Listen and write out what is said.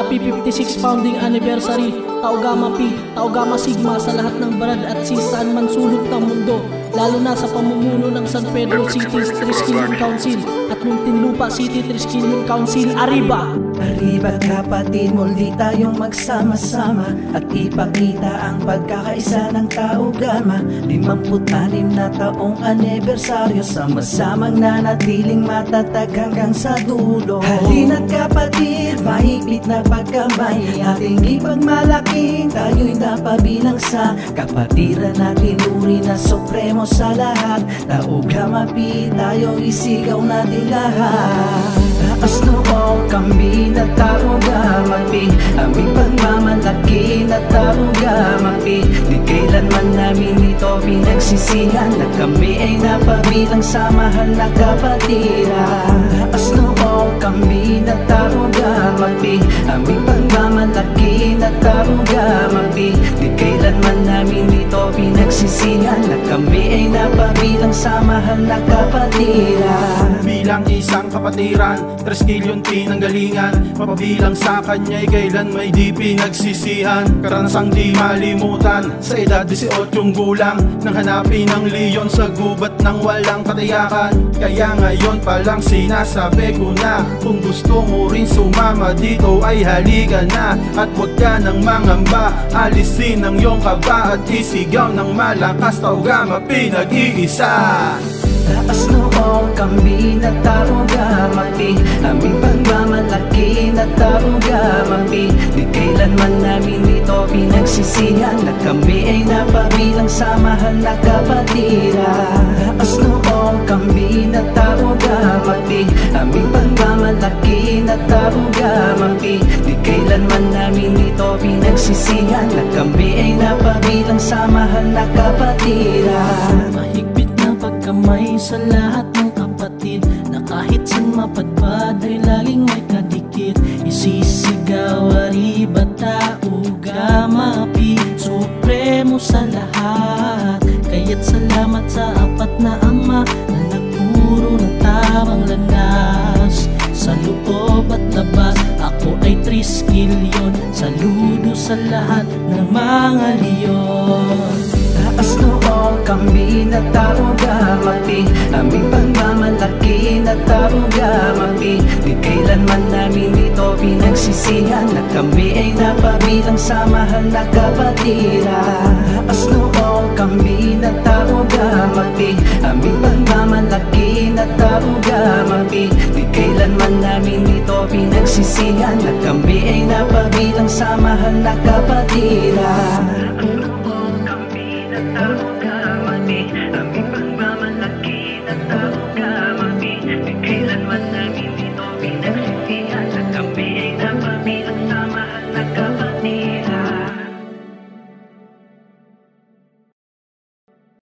Happy 56 founding anniversary, Tau Gamma Pi, Tau Gamma Sigma sa lahat ng Brad at sis saan man sulok ng mundo, lalo na sa pamumuno ng San Pedro City's Triskelion Council at Muntinlupa City Triskelion Council. Arriba! Arriba kapatid, muli tayong magsama-sama at ipakita ang pagkakaisa ng Tau Gamma. 56 na taong anibersaryo, sama-samang nanatiling matatag hanggang sa dulo. Halina't kapatid, mahigpit na pagkamay, ating ipagmalaki, tayo'y napabilang sa kapatiran natin, uri na supremo sa lahat. Tau Gamma Pi, tayo isigaw natin lahat. Taas noo kami na Tau Gamma Pi, aming pagmamalaki na Tau Gamma Pi. Di kailanman namin ito pinagsisihan na kami ay napabilang sa mahal na kapatiran. Taas noo kami na Tau Gamma Pi, aming pagmamalaki na Tau Gamma Pi. Di kailanman namin ito pinagsisihan na kami ay napabilang sa mahal na kapatiran. Bilang isang kapatiran, Triskelion pinanggalingan, mapabilang sa kanya'y kailan may di pinagsisihan. Karanasang di malimutan, sa edad 18 gulang, nang hanapin ng leon sa gubat ng walang katayakan. Kaya ngayon palang sinasabi ko na, kung gusto mo rin sumama dito ay halika na. At huwag ka nang mangamba, alisin ang iyong kaba at isigaw ng malakas, Tau Gamma Pi nag-iisa. Taas noo kami na Tau Gamma Pi, aming pagmamalaki na Tau Gamma Pi. Di kailanman namin ito pinagsisihan na kami ay napabilang sa mahal na kapatiran. Taas noo kami na Tau Gamma Pi, aming pagmamalaki na Tau Gamma Pi. Di kailanman namin ito pinagsisihan na kami ay napabilang sa mahal na kapatiran. Mahigpit na pagkamay sa lahat ng kapatid, na kahit saan mapadpad ay laging may kadikit. Isisigaw, arriba Tau Gamma Pi, supremo sa lahat. Kaya't salamat sa apat na ama na nagturo ng tamang landas. Sa loob at labas, ako ay Triskelion, saludo sa lahat ng mga leon. Taas noo kami na Tau Gamma Pi, aming pagmamalaki na Tau Gamma Pi. Di kailanman namin ito pinagsisihan na kami ay napabilang sa mahal na kapatiran. Taas noo kami na Tau Gamma Pi, aming pagmamalaki na Tau Gamma Pi. Di kailanman namin ito pinagsisihan na kami ay napabilang sa mahal na kapatiran. Tau Gamma